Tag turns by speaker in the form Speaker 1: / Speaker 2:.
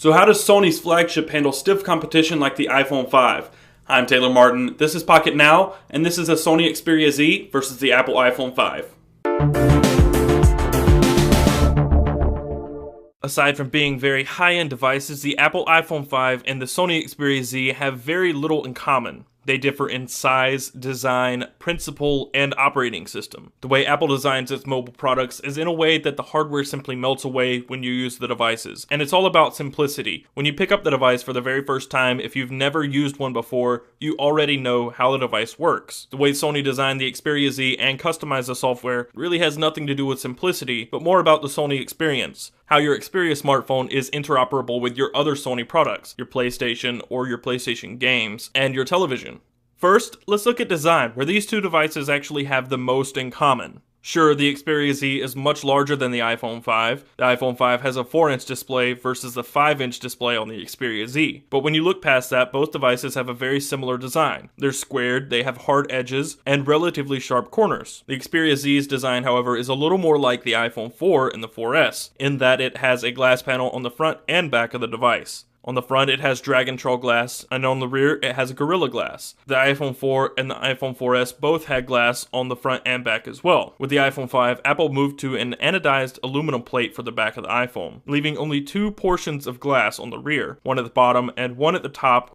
Speaker 1: So how does Sony's flagship handle stiff competition like the iPhone 5? I'm Taylor Martin, this is Pocket Now, and this is a Sony Xperia Z versus the Apple iPhone 5. Aside from being very high-end devices, the Apple iPhone 5 and the Sony Xperia Z have very little in common. They differ in size, design, principle, and operating system. The way Apple designs its mobile products is in a way that the hardware simply melts away when you use the devices. And it's all about simplicity. When you pick up the device for the very first time, if you've never used one before, you already know how the device works. The way Sony designed the Xperia Z and customized the software really has nothing to do with simplicity, but more about the Sony experience. How your Xperia smartphone is interoperable with your other Sony products, your PlayStation or your PlayStation games, and your television. First, let's look at design, where these two devices actually have the most in common. Sure, the Xperia Z is much larger than the iPhone 5. The iPhone 5 has a 4-inch display versus the 5-inch display on the Xperia Z. But when you look past that, both devices have a very similar design. They're squared, they have hard edges, and relatively sharp corners. The Xperia Z's design, however, is a little more like the iPhone 4 and the 4S, in that it has a glass panel on the front and back of the device. On the front, it has Dragon Trail glass, and on the rear, it has Gorilla Glass. The iPhone 4 and the iPhone 4S both had glass on the front and back as well. With the iPhone 5, Apple moved to an anodized aluminum plate for the back of the iPhone, leaving only two portions of glass on the rear, one at the bottom and one at the top,